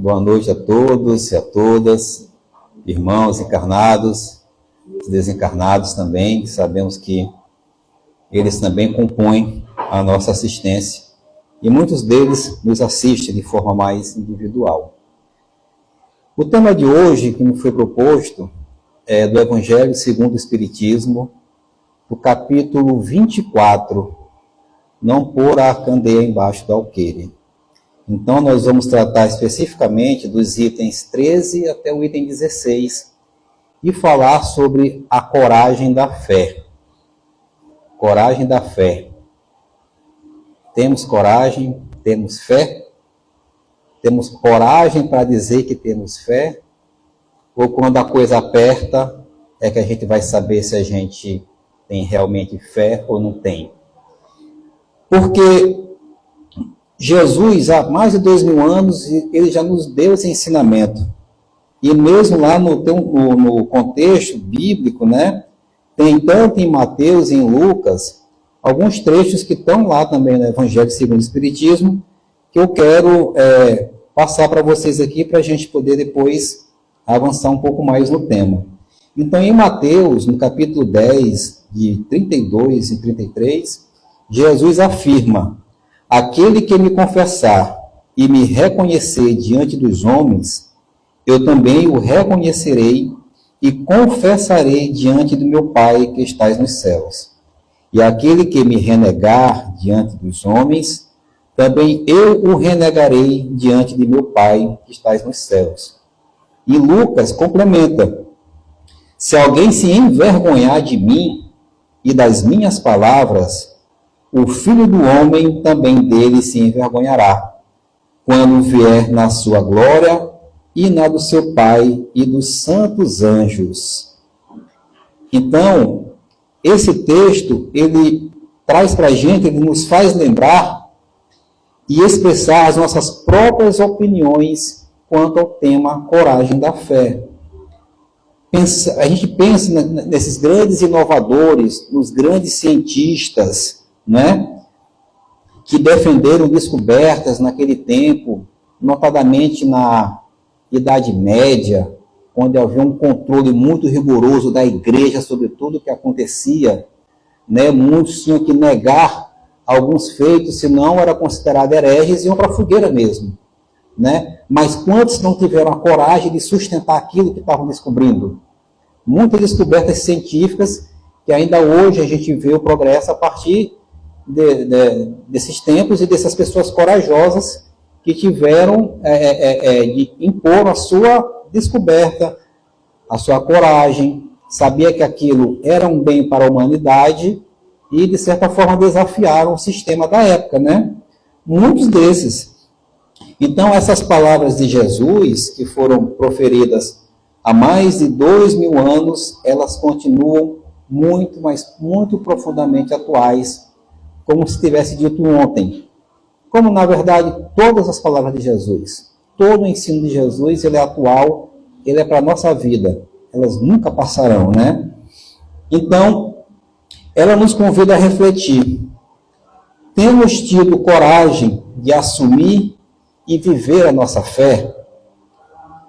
Boa noite a todos e a todas, irmãos encarnados, desencarnados também, sabemos que eles também compõem a nossa assistência e muitos deles nos assistem de forma mais individual. O tema de hoje, que me foi proposto, é do Evangelho segundo o Espiritismo, do capítulo 24, não pôr a candeia embaixo do alqueire. Então, nós vamos tratar especificamente dos itens 13 até o item 16 e falar sobre a coragem da fé. Coragem da fé. Temos coragem? Temos fé? Temos coragem para dizer que temos fé? Ou quando a coisa aperta, é que a gente vai saber se a gente tem realmente fé ou não tem? Porque Jesus, há mais de 2000 anos, ele já nos deu esse ensinamento. E mesmo lá no contexto bíblico, né, tem tanto em Mateus e em Lucas, alguns trechos que estão lá também no Evangelho segundo o Espiritismo, que eu quero passar para vocês aqui, para a gente poder depois avançar um pouco mais no tema. Então, em Mateus, no capítulo 10, de 32 e 33, Jesus afirma: aquele que me confessar e me reconhecer diante dos homens, eu também o reconhecerei e confessarei diante do meu Pai que estás nos céus. E aquele que me renegar diante dos homens, também eu o renegarei diante de meu Pai que estás nos céus. E Lucas complementa: se alguém se envergonhar de mim e das minhas palavras, o Filho do Homem também dele se envergonhará, quando vier na sua glória e na do seu Pai e dos santos anjos. Então, esse texto, ele traz para a gente, ele nos faz lembrar e expressar as nossas próprias opiniões quanto ao tema coragem da fé. A gente pensa nesses grandes inovadores, nos grandes cientistas, né, que defenderam descobertas naquele tempo, notadamente na Idade Média, onde havia um controle muito rigoroso da igreja sobre tudo o que acontecia, né? Muitos tinham que negar alguns feitos, senão era considerado hereges e iam para a fogueira mesmo, né? Mas quantos não tiveram a coragem de sustentar aquilo que estavam descobrindo? Muitas descobertas científicas que ainda hoje a gente vê o progresso a partir desses tempos e dessas pessoas corajosas que tiveram de impor a sua descoberta, a sua coragem, sabia que aquilo era um bem para a humanidade e, de certa forma, desafiaram o sistema da época, né? Muitos desses. Então, essas palavras de Jesus, que foram proferidas há mais de 2000 anos, elas continuam muito, mas muito profundamente atuais, como se tivesse dito ontem. Como, na verdade, todas as palavras de Jesus, todo o ensino de Jesus, ele é atual, ele é para a nossa vida. Elas nunca passarão, né? Então, ela nos convida a refletir. Temos tido coragem de assumir e viver a nossa fé?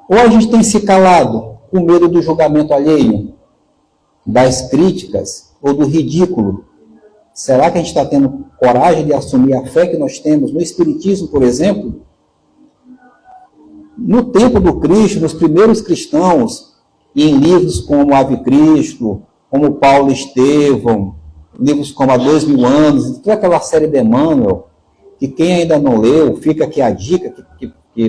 Ou a gente tem se calado com medo do julgamento alheio, das críticas ou do ridículo? Será que a gente está tendo coragem de assumir a fé que nós temos no Espiritismo, por exemplo? No tempo do Cristo, nos primeiros cristãos, em livros como Ave Cristo, como Paulo Estevão, livros como Há 2000 anos, toda aquela série de Emmanuel, que quem ainda não leu, fica aqui a dica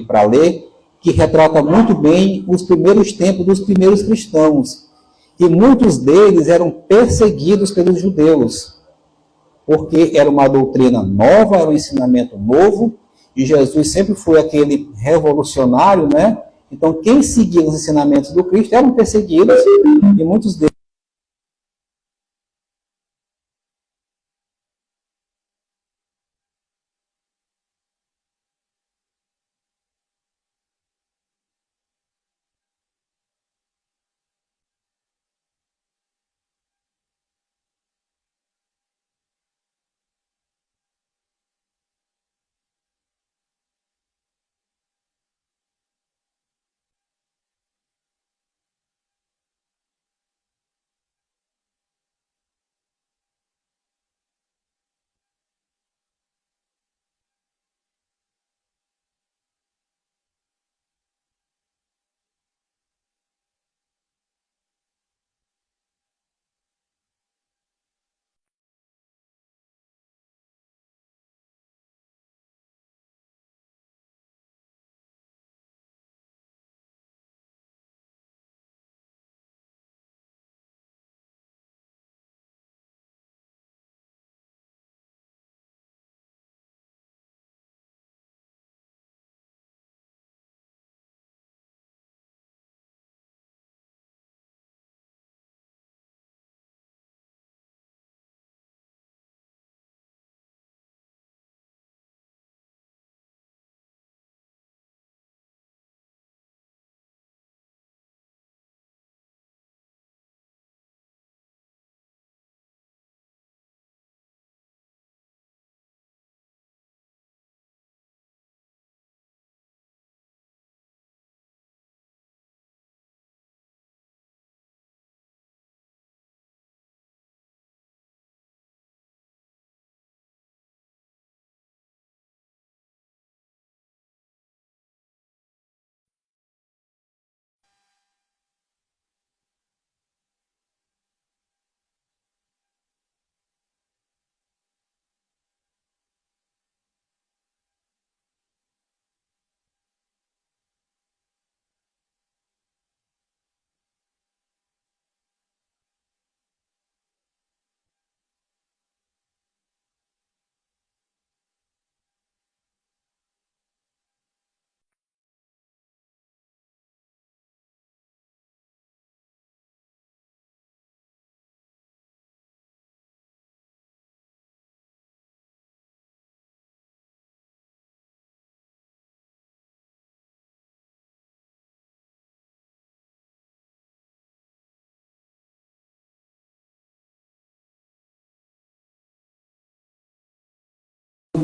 para ler, que retrata muito bem os primeiros tempos dos primeiros cristãos. E muitos deles eram perseguidos pelos judeus, porque era uma doutrina nova, era um ensinamento novo, e Jesus sempre foi aquele revolucionário, né? Então, quem seguia os ensinamentos do Cristo eram perseguidos, e muitos deles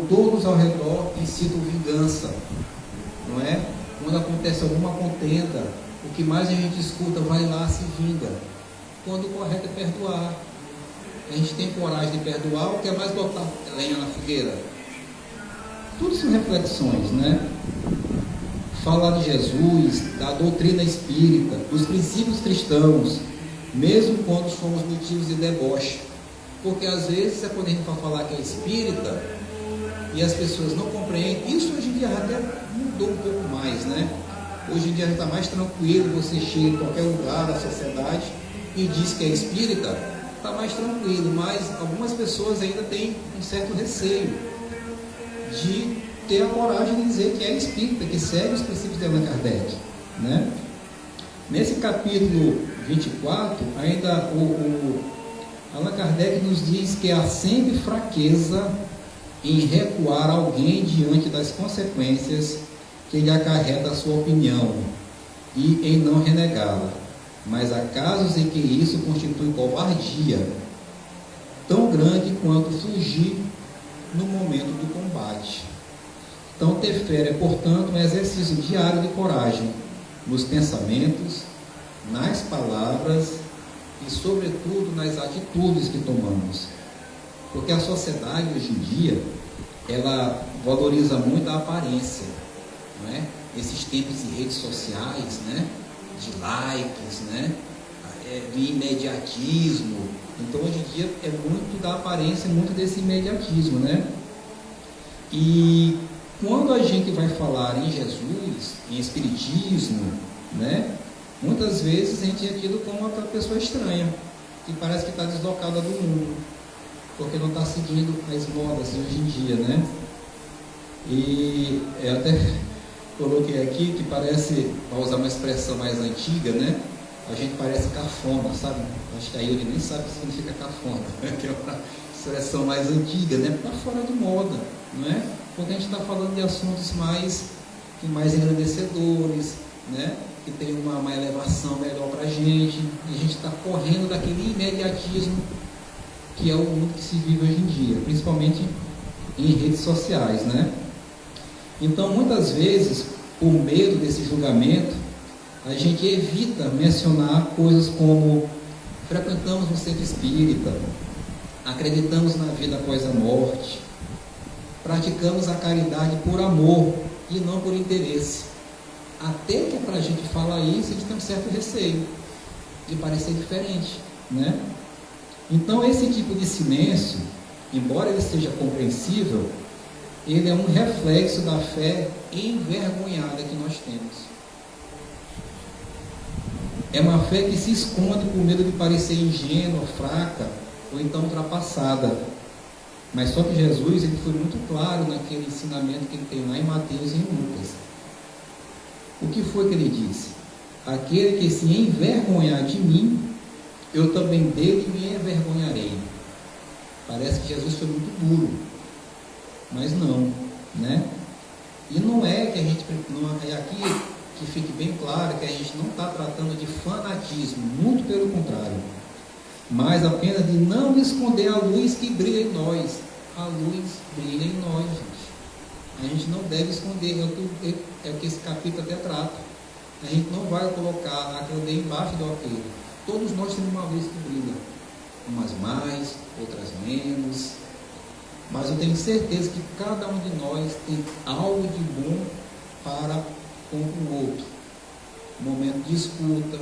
todos ao redor incitam vingança, não é? Quando acontece alguma contenda, o que mais a gente escuta, vai lá, se vinga. Quando o correto é perdoar. A gente tem coragem de perdoar ou quer mais botar lenha na fogueira? Tudo são reflexões, né? Falar de Jesus, da doutrina espírita, dos princípios cristãos, mesmo quando somos motivos de deboche. Porque às vezes é quando a gente vai falar que é espírita e as pessoas não compreendem. Isso hoje em dia até mudou um pouco mais, né? Hoje em dia está mais tranquilo, você chega em qualquer lugar da sociedade e diz que é espírita, está mais tranquilo, mas algumas pessoas ainda têm um certo receio de ter a coragem de dizer que é espírita, que segue os princípios de Allan Kardec, né? Nesse capítulo 24, ainda Allan Kardec nos diz que há sempre fraqueza em recuar alguém diante das consequências que lhe acarreta a sua opinião e em não renegá-la, mas há casos em que isso constitui covardia tão grande quanto fugir no momento do combate. Então, ter fé é, portanto, um exercício diário de coragem nos pensamentos, nas palavras e, sobretudo, nas atitudes que tomamos. Porque a sociedade, hoje em dia, ela valoriza muito a aparência, não é? Esses tempos de redes sociais, né? De likes, né? Do imediatismo. Então, hoje em dia, é muito da aparência, muito desse imediatismo, né? E quando a gente vai falar em Jesus, em Espiritismo, né? Muitas vezes a gente é tido como uma pessoa estranha, que parece que está deslocada do mundo, porque não está seguindo as modas de hoje em dia, né? E eu até coloquei aqui que parece, para usar uma expressão mais antiga, né? A gente parece cafona, sabe? Acho que a Yuri nem sabe o que significa cafona, que é uma expressão mais antiga, né? Está fora de moda, não é? Porque a gente está falando de assuntos mais engrandecedores, né? Que tem uma elevação melhor para a gente, e a gente está correndo daquele imediatismo que é o mundo que se vive hoje em dia, principalmente em redes sociais, né? Então, muitas vezes, por medo desse julgamento, a gente evita mencionar coisas como frequentamos um centro espírita, acreditamos na vida após a morte, praticamos a caridade por amor e não por interesse. Até que para a gente falar isso, a gente tem um certo receio de parecer diferente, né? Então, esse tipo de silêncio, embora ele seja compreensível, ele é um reflexo da fé envergonhada que nós temos. É uma fé que se esconde por medo de parecer ingênua, fraca ou então ultrapassada. Mas só que Jesus, ele foi muito claro naquele ensinamento que ele tem lá em Mateus e em Lucas. O que foi que ele disse? Aquele que se envergonhar de mim, eu também dele me envergonharei. Parece que Jesus foi muito duro, mas não, né? E não é que a gente, não é aqui que fique bem claro que a gente não está tratando de fanatismo, muito pelo contrário, mas apenas de não esconder a luz que brilha em nós. A luz brilha em nós, gente. A gente não deve esconder, é o que esse capítulo até trata. A gente não vai colocar a candeia embaixo do alqueire. Todos nós temos uma luz que brilha, umas mais, outras menos, mas eu tenho certeza que cada um de nós tem algo de bom para com o outro. Um momento de escuta,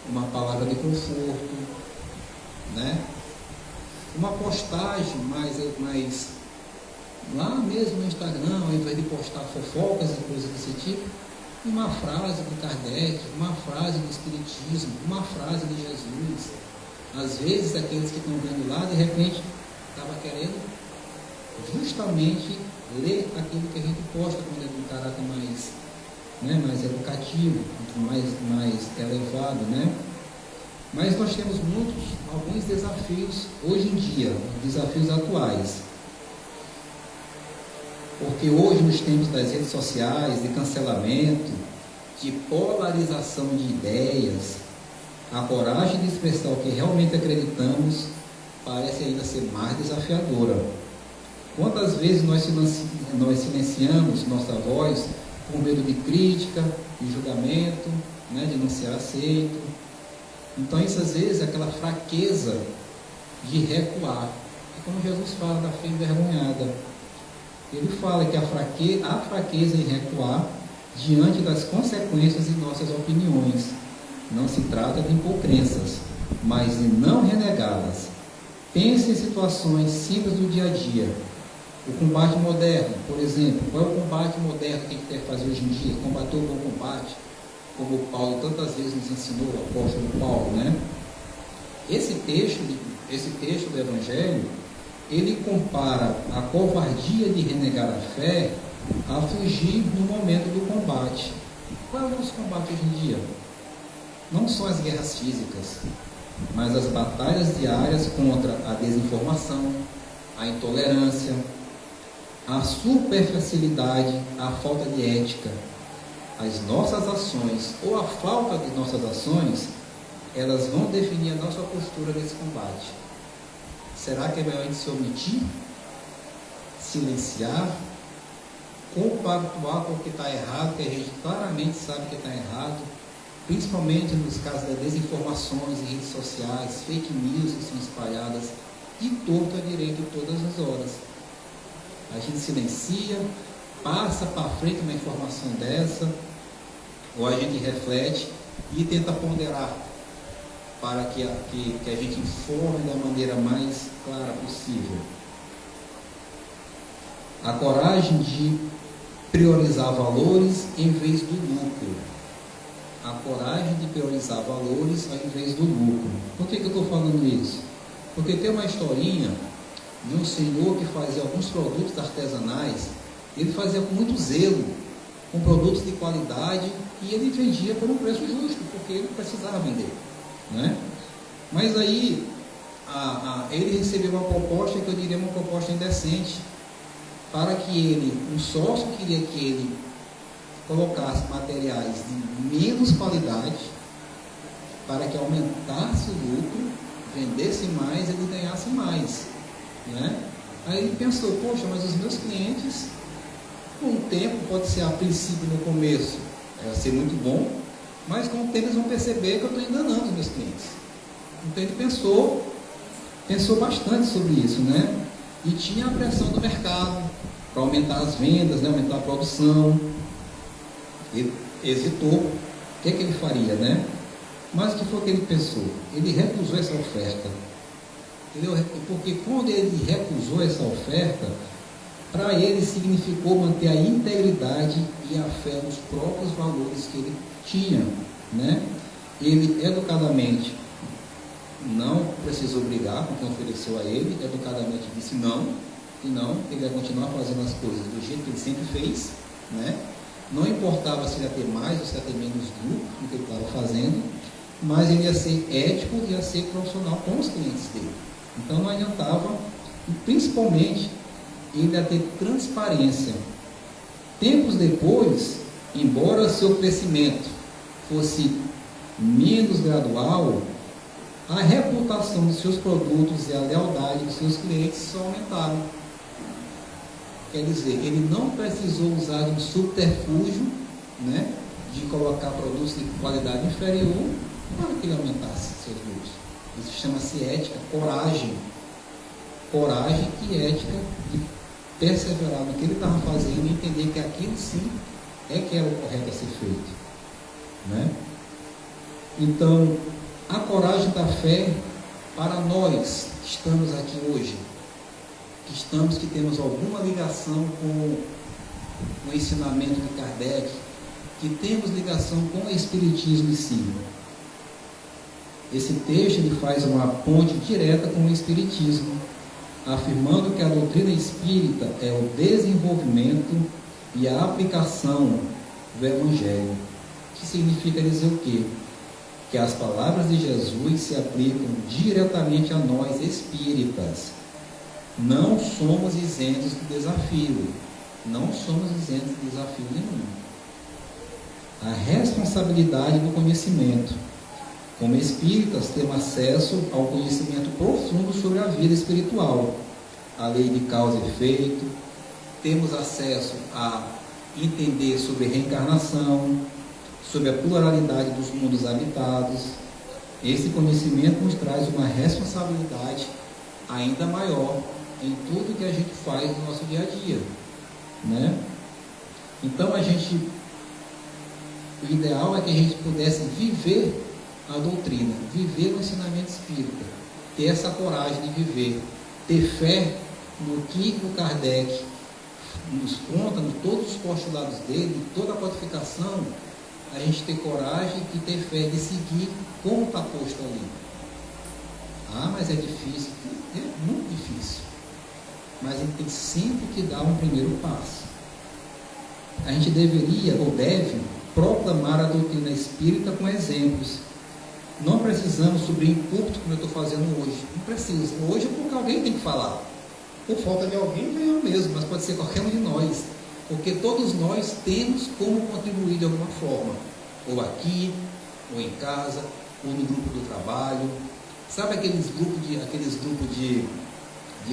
uma palavra de conforto, né? Uma postagem mais lá mesmo no Instagram, ao invés de postar fofocas e coisas desse tipo, uma frase de Kardec, uma frase do Espiritismo, uma frase de Jesus. Às vezes aqueles que estão vendo lá, de repente, estava querendo justamente ler aquilo que a gente posta quando é de um caráter mais educativo, mais elevado, né? Mas nós temos alguns desafios hoje em dia, desafios atuais. Porque hoje, nos tempos das redes sociais, de cancelamento, de polarização de ideias, a coragem de expressar o que realmente acreditamos parece ainda ser mais desafiadora. Quantas vezes nós silenciamos nossa voz por medo de crítica, de julgamento, né, de não ser aceito? Então isso às vezes é aquela fraqueza de recuar. É como Jesus fala da fé envergonhada. Ele fala que há fraqueza em recuar diante das consequências de nossas opiniões. Não se trata de impocrenças, mas de não renegá-las. Pense em situações simples do dia a dia. O combate moderno, por exemplo. Qual é o combate moderno que a gente deve fazer hoje em dia? Combater o bom combate, como Paulo tantas vezes nos ensinou, o apóstolo Paulo, né? Esse texto do Evangelho, ele compara a covardia de renegar a fé a fugir no momento do combate. Qual é o nosso combate hoje em dia? Não são as guerras físicas, mas as batalhas diárias contra a desinformação, a intolerância, a superficialidade, a falta de ética. As nossas ações ou a falta de nossas ações, elas vão definir a nossa postura nesse combate. Será que é melhor a gente se omitir, silenciar, compactuar com o que está errado, que a gente claramente sabe que está errado, principalmente nos casos das desinformações em redes sociais, fake news que são espalhadas de torto a direito todas as horas? A gente silencia, passa para frente uma informação dessa, ou a gente reflete e tenta ponderar para que a gente informe da maneira mais clara possível. A coragem de priorizar valores em vez do lucro. A coragem de priorizar valores ao invés do lucro. Por que eu estou falando isso? Porque tem uma historinha de um senhor que fazia alguns produtos artesanais. Ele fazia com muito zelo, com produtos de qualidade, e ele vendia por um preço justo, porque ele precisava vender, né? Mas aí ele recebeu uma proposta, que eu diria uma proposta indecente, para que ele, um sócio queria que ele colocasse materiais de menos qualidade, para que aumentasse o lucro, vendesse mais, ele ganhasse mais, né? Aí ele pensou, poxa, mas os meus clientes, com o tempo, pode ser a princípio no começo, vai ser muito bom, mas com o tempo eles vão perceber que eu estou enganando os meus clientes. Então ele pensou bastante sobre isso, né? E tinha a pressão do mercado para aumentar as vendas, né? Aumentar a produção. Ele hesitou, o que é que ele faria, né? Mas o que foi que ele pensou? Ele recusou essa oferta. Entendeu? Porque quando ele recusou essa oferta, para ele significou manter a integridade e a fé nos próprios valores que ele tinha, né? Ele educadamente não precisou brigar com quem ofereceu a ele, educadamente disse não, e não, ele ia continuar fazendo as coisas do jeito que ele sempre fez, né? Não importava se ia ter mais ou se ia ter menos lucro do que ele estava fazendo, mas ele ia ser ético e ia ser profissional com os clientes dele. Então não adiantava, e principalmente ele ia ter transparência. Tempos depois, embora seu crescimento fosse menos gradual, a reputação dos seus produtos e a lealdade dos seus clientes só aumentaram. Quer dizer, ele não precisou usar de um subterfúgio, né, de colocar produtos de qualidade inferior para que ele aumentasse seus lucros. Isso chama-se ética, coragem e ética de perseverar no que ele estava fazendo e entender que aquilo sim é que era o correto a ser feito, né? Então, a coragem da fé para nós que estamos aqui hoje, que temos alguma ligação com o ensinamento de Kardec, que temos ligação com o Espiritismo em si. Esse texto ele faz uma ponte direta com o Espiritismo, afirmando que a doutrina espírita é o desenvolvimento e a aplicação do Evangelho. Que significa dizer o quê? Que as palavras de Jesus se aplicam diretamente a nós espíritas. Não somos isentos do desafio. Não somos isentos de desafio nenhum. A responsabilidade do conhecimento. Como espíritas, temos acesso ao conhecimento profundo sobre a vida espiritual. a lei de causa e efeito, temos acesso a entender sobre reencarnação, sobre a pluralidade dos mundos habitados. Esse conhecimento nos traz uma responsabilidade ainda maior em tudo que a gente faz no nosso dia a dia, né? Então o ideal é que a gente pudesse viver a doutrina, viver o ensinamento espírita, ter essa coragem de viver, ter fé no que o Kardec nos conta, em todos os postulados dele, em toda a codificação, a gente ter coragem e ter fé de seguir como está posto ali. Ah, mas é difícil. É muito difícil. Mas a gente tem sempre que dar um primeiro passo. A gente deveria, ou deve, proclamar a doutrina espírita com exemplos. Não precisamos subir em púlpito, como eu estou fazendo hoje. Não precisa. Hoje é porque alguém tem que falar. Por falta de alguém, não é eu mesmo, mas pode ser qualquer um de nós. Porque todos nós temos como contribuir de alguma forma. Ou aqui, ou em casa, ou no grupo do trabalho. Sabe aqueles grupos de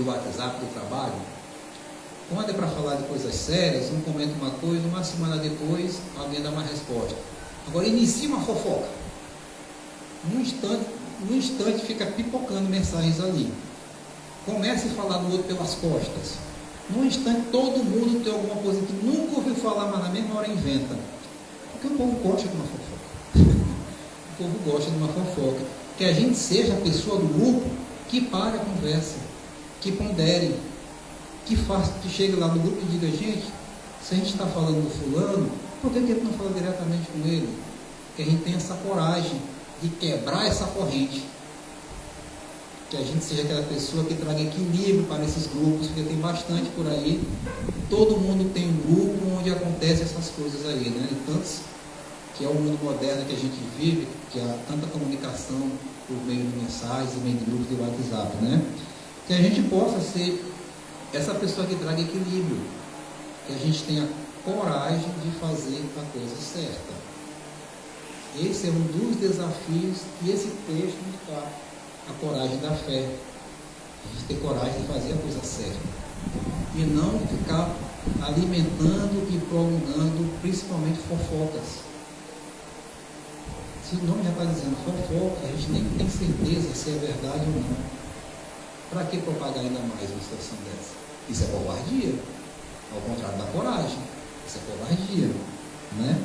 WhatsApp do trabalho? Quando é para falar de coisas sérias, um comenta uma coisa, uma semana depois, alguém dá uma resposta. Agora inicia uma fofoca. Num instante fica pipocando mensagens ali. Comece a falar do outro pelas costas. Num instante todo mundo tem alguma coisa que nunca ouviu falar, mas na mesma hora inventa. Porque o povo gosta de uma fofoca. O povo gosta de uma fofoca. Que a gente seja a pessoa do grupo que pare a conversa, que pondere, que chegue lá no grupo e diga, gente, se a gente está falando do fulano, por que a gente não fala diretamente com ele? Que a gente tenha essa coragem de quebrar essa corrente. Que a gente seja aquela pessoa que traga equilíbrio para esses grupos, porque tem bastante por aí. Todo mundo tem um grupo onde acontecem essas coisas aí, né? E tantos, que é o mundo moderno que a gente vive, que há tanta comunicação por meio de mensagens, por meio de grupos de WhatsApp, né? Que a gente possa ser essa pessoa que traga equilíbrio, que a gente tenha coragem de fazer a coisa certa. Esse é um dos desafios que esse texto nos dá, a coragem da fé. A gente ter coragem de fazer a coisa certa. E não ficar alimentando e prolongando, principalmente fofocas. Se o nome já está dizendo fofoca, a gente nem tem certeza se é verdade ou não. Para que propagar ainda mais uma situação dessa? Isso é covardia. Ao contrário da coragem. Isso é covardia, né?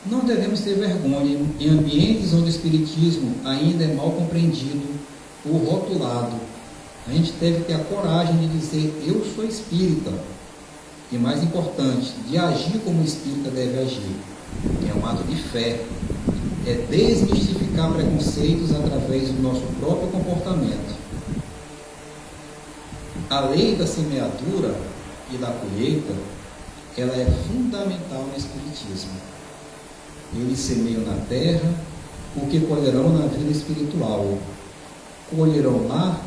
Não devemos ter vergonha em ambientes onde o espiritismo ainda é mal compreendido ou rotulado. A gente deve ter a coragem de dizer, eu sou espírita. E mais importante, de agir como o espírita deve agir. É um ato de fé. É desmistificar preconceitos através do nosso próprio comportamento. A lei da semeadura e da colheita, ela é fundamental no espiritismo. Eles semeiam na terra o que colherão na vida espiritual. Colherão lá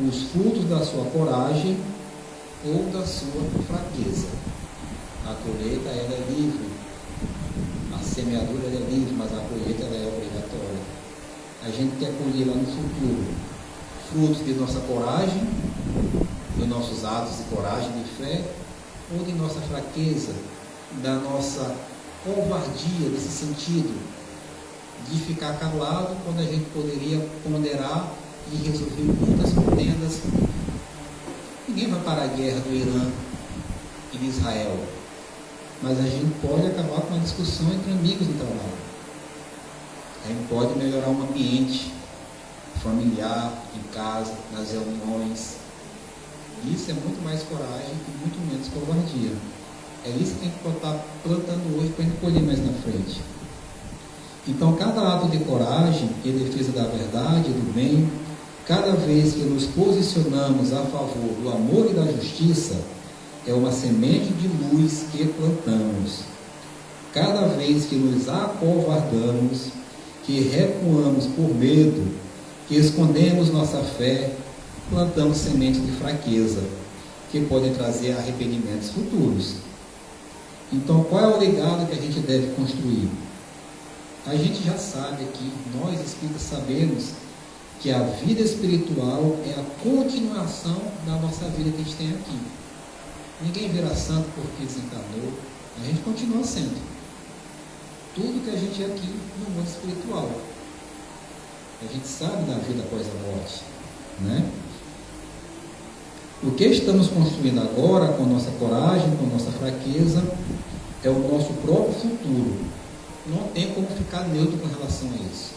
os frutos da sua coragem ou da sua fraqueza. A colheita ela é livre. A semeadura ela é livre, mas a colheita ela é obrigatória. A gente quer colher lá no futuro frutos de nossa coragem, dos nossos atos de coragem, de fé, ou de nossa fraqueza, da nossa covardia nesse sentido, de ficar calado quando a gente poderia ponderar e resolver muitas contendas. Ninguém vai parar a guerra do Irã e de Israel, mas a gente pode acabar com uma discussão entre amigos de trabalho. A gente pode melhorar um ambiente familiar, em casa, nas reuniões. Isso é muito mais coragem e muito menos covardia. É isso que tem que estar plantando hoje para a gente colher mais na frente. Então, cada ato de coragem e defesa da verdade e do bem, cada vez que nos posicionamos a favor do amor e da justiça, é uma semente de luz que plantamos. Cada vez que nos acovardamos, que recuamos por medo, que escondemos nossa fé, plantamos sementes de fraqueza, que podem trazer arrependimentos futuros. Então, qual é o legado que a gente deve construir? A gente já sabe aqui, nós espíritas sabemos que a vida espiritual é a continuação da nossa vida que a gente tem aqui. Ninguém vira santo porque desencarnou, a gente continua sendo tudo que a gente é aqui no mundo espiritual. A gente sabe da vida após a morte, né? O que estamos construindo agora, com nossa coragem, com nossa fraqueza, é o nosso próprio futuro. Não tem como ficar neutro com relação a isso.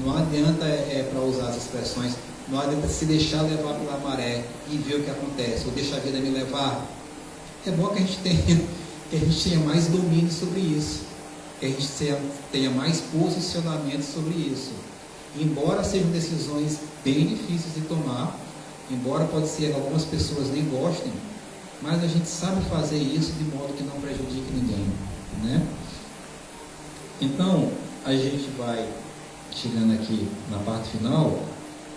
Não adianta, para usar as expressões, não adianta se deixar levar pela maré e ver o que acontece, ou deixar a vida me levar. É bom que a gente tenha mais domínio sobre isso, que a gente tenha mais posicionamento sobre isso. Embora sejam decisões bem difíceis de tomar, embora pode ser que algumas pessoas nem gostem, mas a gente sabe fazer isso de modo que não prejudique ninguém, né? Então, a gente vai chegando aqui na parte final,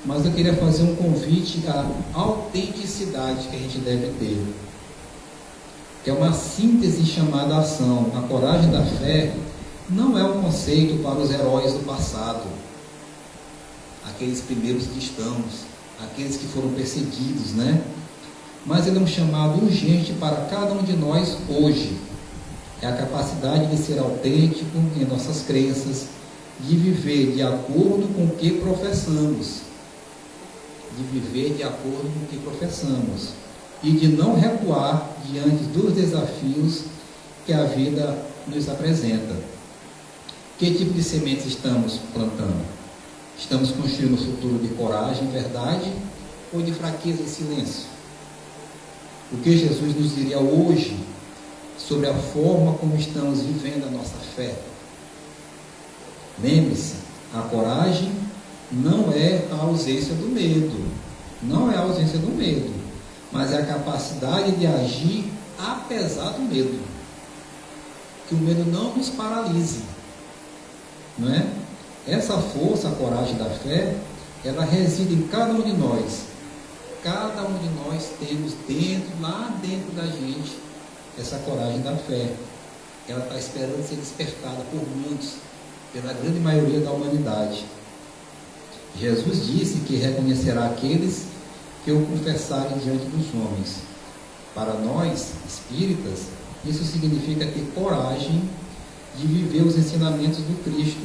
mas eu queria fazer um convite à autenticidade que a gente deve ter, que é uma síntese chamada ação. A coragem da fé não é um conceito para os heróis do passado, aqueles primeiros cristãos, aqueles que foram perseguidos, né? Mas ele é um chamado urgente para cada um de nós hoje. É a capacidade de ser autêntico em nossas crenças, de viver de acordo com o que professamos, e de não recuar diante dos desafios que a vida nos apresenta. Que tipo de sementes estamos plantando? Estamos construindo um futuro de coragem e verdade, ou de fraqueza e silêncio? O que Jesus nos diria hoje sobre a forma como estamos vivendo a nossa fé? Lembre-se, a coragem não é a ausência do medo, mas é a capacidade de agir apesar do medo. Que o medo não nos paralise, não é? Essa força, a coragem da fé, ela reside em cada um de nós. Cada um de nós temos lá dentro da gente, essa coragem da fé. Ela está esperando ser despertada por muitos, pela grande maioria da humanidade. Jesus disse que reconhecerá aqueles que o confessarem diante dos homens. Para nós, espíritas, isso significa ter coragem de viver os ensinamentos do Cristo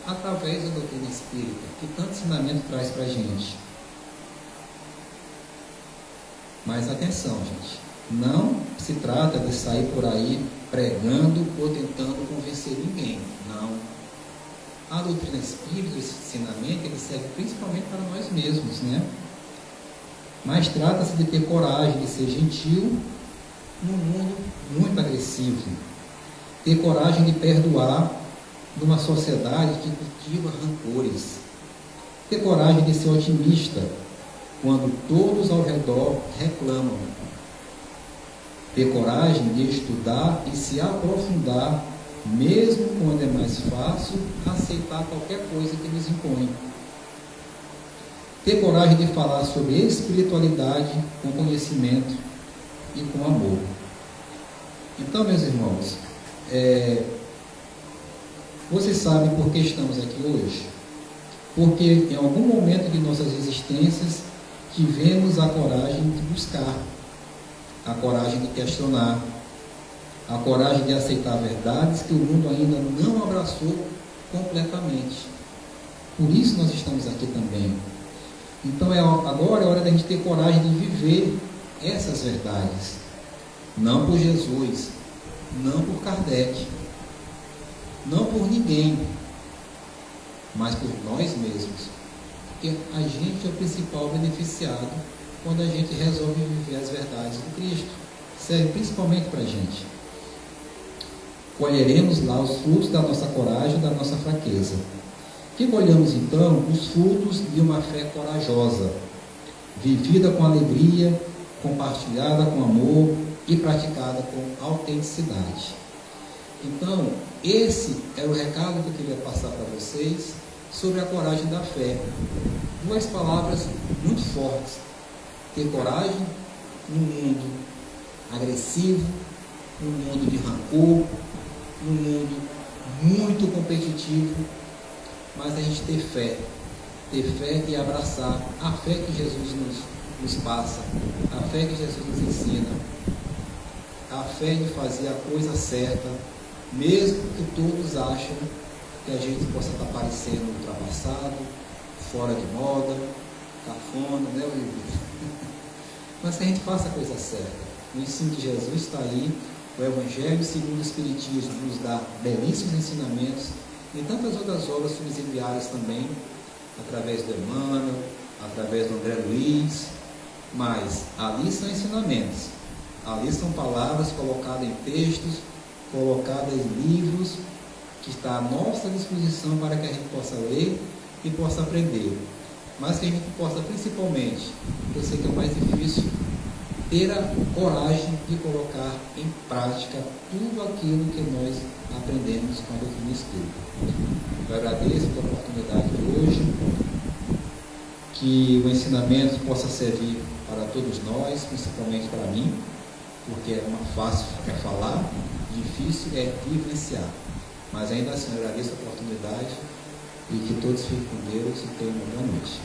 através da doutrina espírita, que tanto ensinamento traz para a gente. Mas atenção, gente, não se trata de sair por aí pregando ou tentando convencer ninguém, não. A doutrina espírita, esse ensinamento, ele serve principalmente para nós mesmos, né? Mas trata-se de ter coragem de ser gentil num mundo muito agressivo, ter coragem de perdoar numa sociedade que cultiva rancores, ter coragem de ser otimista quando todos ao redor reclamam, ter coragem de estudar e se aprofundar, mesmo quando é mais fácil aceitar qualquer coisa que nos impõe. Ter coragem de falar sobre espiritualidade com conhecimento e com amor. Então, meus irmãos, vocês sabem por que estamos aqui hoje? Porque em algum momento de nossas existências tivemos a coragem de buscar, a coragem de questionar, a coragem de aceitar verdades que o mundo ainda não abraçou completamente. Por isso nós estamos aqui também. Então agora é hora da gente ter coragem de viver essas verdades. Não por Jesus, não por Kardec, não por ninguém, mas por nós mesmos. Porque a gente é o principal beneficiado quando a gente resolve viver as verdades do Cristo. Serve principalmente para a gente. Colheremos lá os frutos da nossa coragem e da nossa fraqueza. Que colhamos então os frutos de uma fé corajosa, vivida com alegria, compartilhada com amor e praticada com autenticidade. Então, esse é o recado que eu queria passar para vocês sobre a coragem da fé. Duas palavras muito fortes: ter coragem num mundo agressivo, num mundo de rancor, num mundo muito competitivo, mas a gente ter fé ter fé e abraçar a fé que Jesus nos passa, a fé que Jesus nos ensina, a fé de fazer a coisa certa, mesmo que todos achem que a gente possa estar parecendo ultrapassado, fora de moda, cafona, né, Olívia? Mas que a gente faça a coisa certa. O ensino de Jesus está aí, o Evangelho segundo o Espiritismo nos dá belíssimos ensinamentos e tantas outras obras subsidiárias também, através do Emmanuel, através do André Luiz, mas ali são ensinamentos, ali são palavras colocadas em textos, colocadas em livros, que está à nossa disposição para que a gente possa ler e possa aprender, mas que a gente possa principalmente, eu sei que é o mais difícil, ter a coragem de colocar em prática tudo aquilo que nós aprendemos com a doutrina espírita. Eu agradeço pela oportunidade de hoje, que o ensinamento possa servir para todos nós, principalmente para mim, porque é fácil é falar, difícil é vivenciar. Mas ainda assim, eu agradeço a oportunidade e que todos fiquem com Deus e tenham uma boa noite.